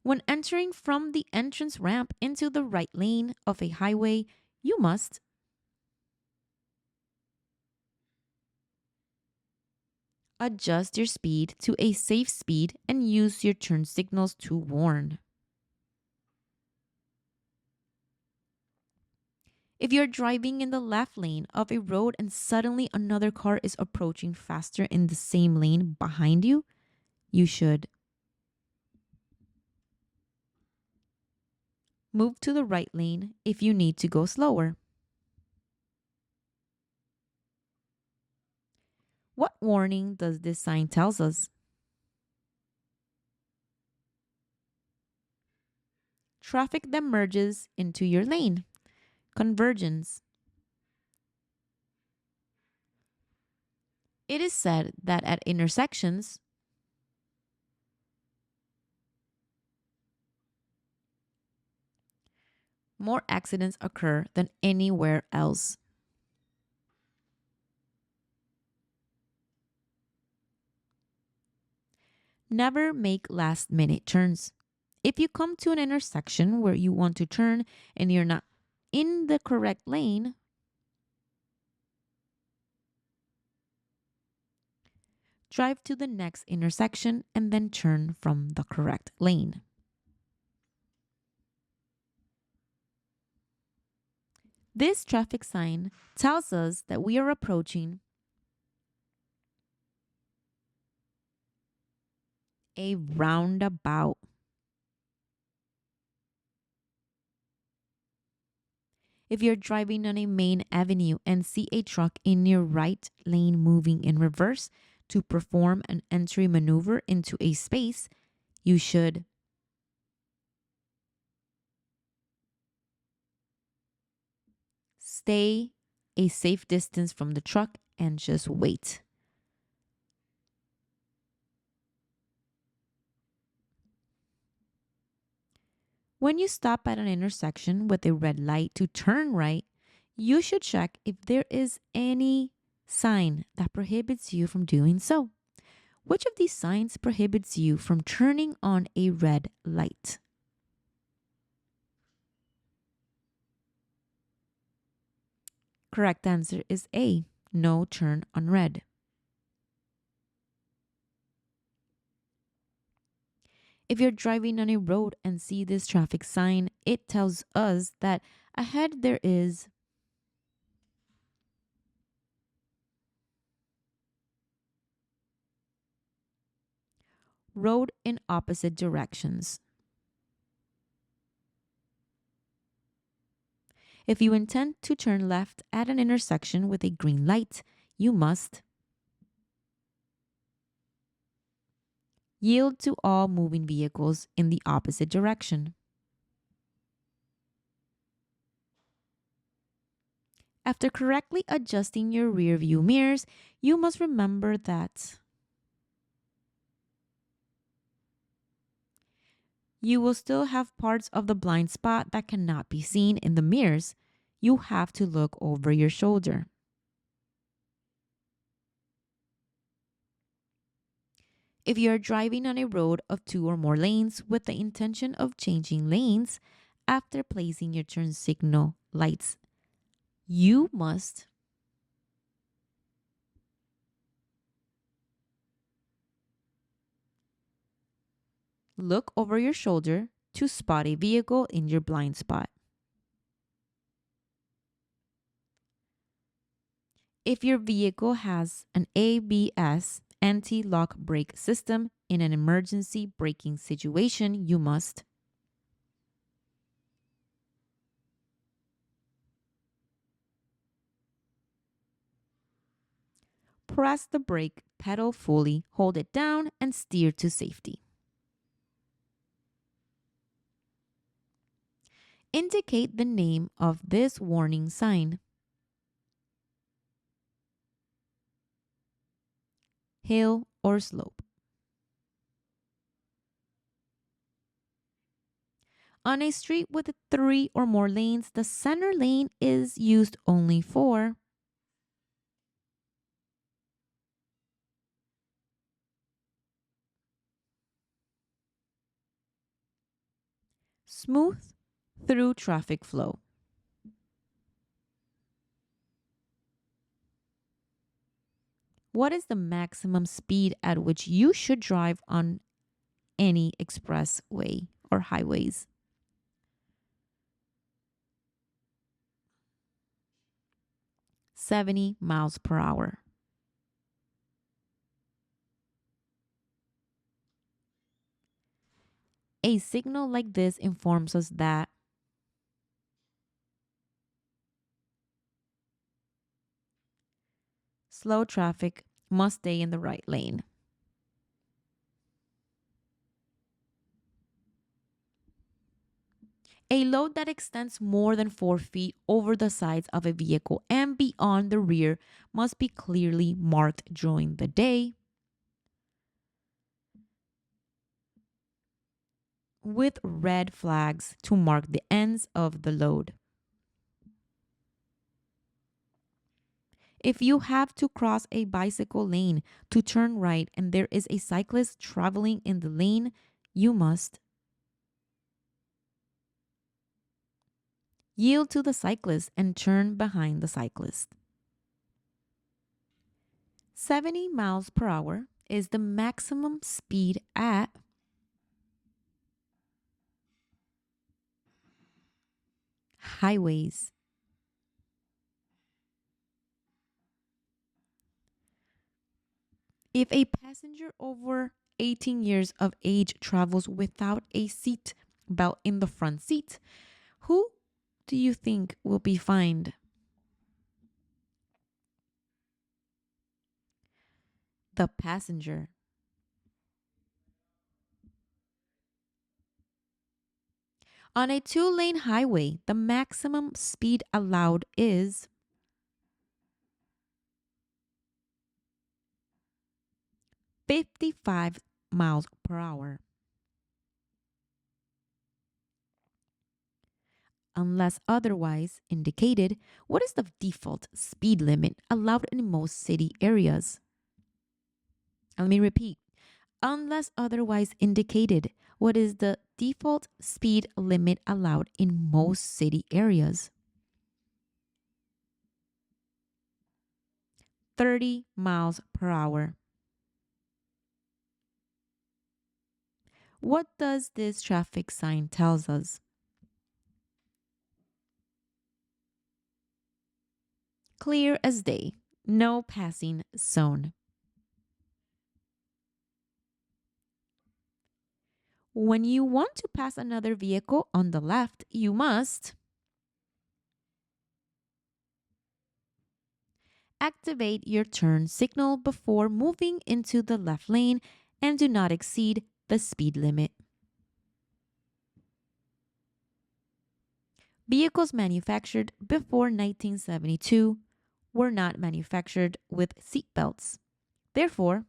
When entering from the entrance ramp into the right lane of a highway, you must adjust your speed to a safe speed and use your turn signals to warn. If you're driving in the left lane of a road and suddenly another car is approaching faster in the same lane behind you, you should move to the right lane if you need to go slower. What warning does this sign tells us? Traffic that merges into your lane. Convergence. It is said that at intersections, more accidents occur than anywhere else. Never make last minute turns. If you come to an intersection where you want to turn and you're not in the correct lane, drive to the next intersection and then turn from the correct lane. This traffic sign tells us that we are approaching a roundabout. If you're driving on a main avenue and see a truck in your right lane moving in reverse to perform an entry maneuver into a space, you should stay a safe distance from the truck and just wait. When you stop at an intersection with a red light to turn right, you should check if there is any sign that prohibits you from doing so. Which of these signs prohibits you from turning on a red light? Correct answer is A, no turn on red. If you're driving on a road and see this traffic sign, it tells us that ahead there is road in opposite directions. If you intend to turn left at an intersection with a green light, you must yield to all moving vehicles in the opposite direction. After correctly adjusting your rear view mirrors, you must remember that you will still have parts of the blind spot that cannot be seen in the mirrors. You have to look over your shoulder. If you are driving on a road of two or more lanes with the intention of changing lanes after placing your turn signal lights, you must look over your shoulder to spot a vehicle in your blind spot. If your vehicle has an ABS anti-lock brake system in an emergency braking situation, you must press the brake pedal fully, hold it down, and steer to safety. Indicate the name of this warning sign. Hill or slope. On a street with three or more lanes, the center lane is used only for Smooth through traffic flow. What is the maximum speed at which you should drive on any expressway or highways? 70 miles per hour. A signal like this informs us that slow traffic must stay in the right lane. A load that extends more than 4 feet over the sides of a vehicle and beyond the rear must be clearly marked during the day with red flags to mark the ends of the load. If you have to cross a bicycle lane to turn right and there is a cyclist traveling in the lane, you must yield to the cyclist and turn behind the cyclist. 70 miles per hour is the maximum speed at highways. If a passenger over 18 years of age travels without a seat belt in the front seat, who do you think will be fined? The passenger. On a 2-lane highway, the maximum speed allowed is 55 miles per hour. Unless otherwise indicated, what is the default speed limit allowed in most city areas? Let me repeat. Unless otherwise indicated, what is the default speed limit allowed in most city areas? 30 miles per hour. What does this traffic sign tells us? Clear as day, no passing zone. When you want to pass another vehicle on the left, you must activate your turn signal before moving into the left lane and do not exceed the speed limit. Vehicles manufactured before 1972 were not manufactured with seat belts. Therefore,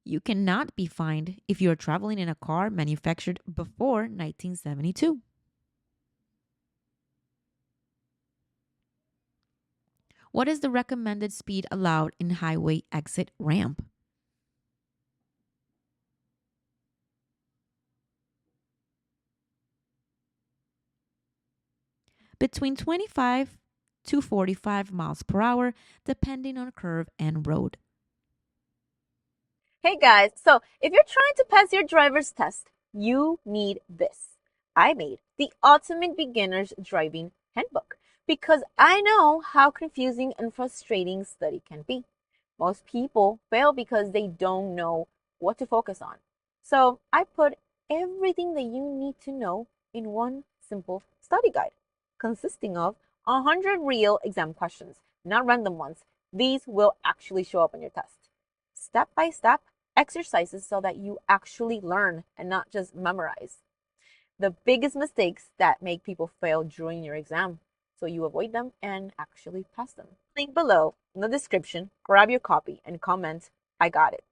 you cannot be fined if you are traveling in a car manufactured before 1972. What is the recommended speed allowed in highway exit ramp? Between 25 to 45 miles per hour, depending on curve and road. Hey guys, so if you're trying to pass your driver's test, you need this. I made the ultimate beginner's driving handbook because I know how confusing and frustrating study can be. Most people fail because they don't know what to focus on. So I put everything that you need to know in one simple study guide consisting of 100 real exam questions, not random ones. These will actually show up on your test. Step by step exercises so that you actually learn and not just memorize. The biggest mistakes that make people fail during your exam, so you avoid them and actually pass them. Link below in the description, grab your copy and comment, I got it.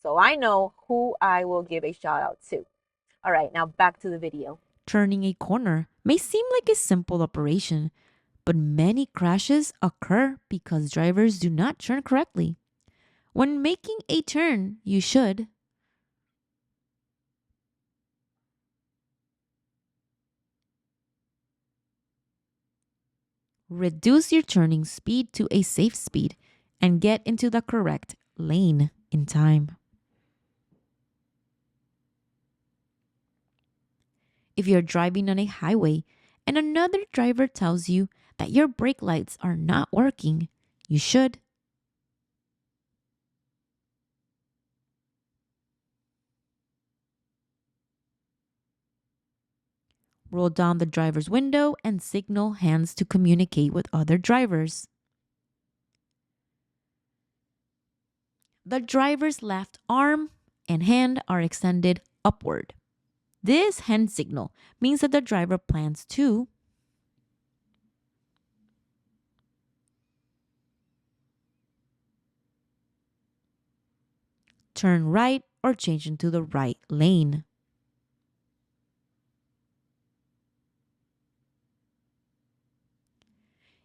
So I know who I will give a shout out to. All right, now back to the video. Turning a corner may seem like a simple operation, but many crashes occur because drivers do not turn correctly. When making a turn, you should Reduce your turning speed to a safe speed and get into the correct lane in time. If you're driving on a highway and another driver tells you that your brake lights are not working, you should roll down the driver's window and signal hands to communicate with other drivers. The driver's left arm and hand are extended upward. This hand signal means that the driver plans to turn right or change into the right lane.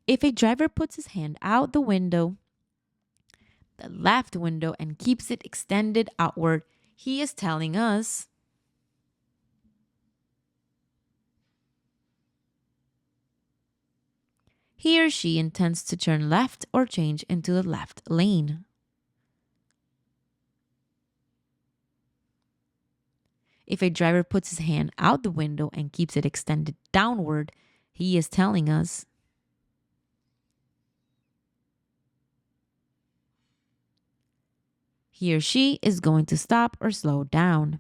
If a driver puts his hand out the window, the left window, and keeps it extended outward, he is telling us he or she intends to turn left or change into the left lane. If a driver puts his hand out the window and keeps it extended downward, he is telling us he or she is going to stop or slow down.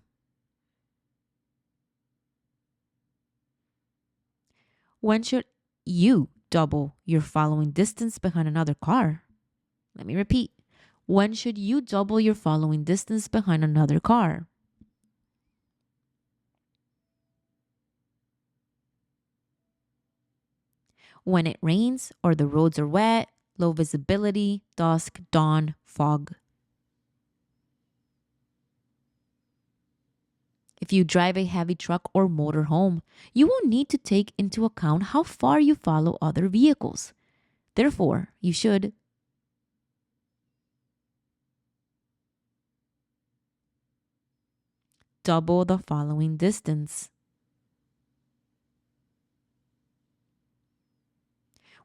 When should you double your following distance behind another car? Let me repeat. When should you double your following distance behind another car? When it rains or the roads are wet, low visibility, dusk, dawn, fog. If you drive a heavy truck or motorhome, you will need to take into account how far you follow other vehicles. Therefore, you should double the following distance.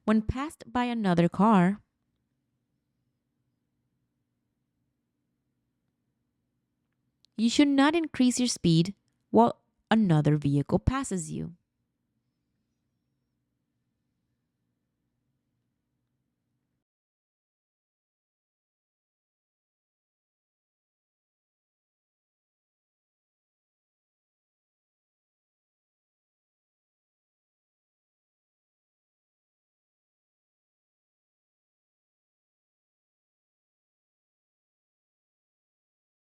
When passed by another car, you should not increase your speed while another vehicle passes you.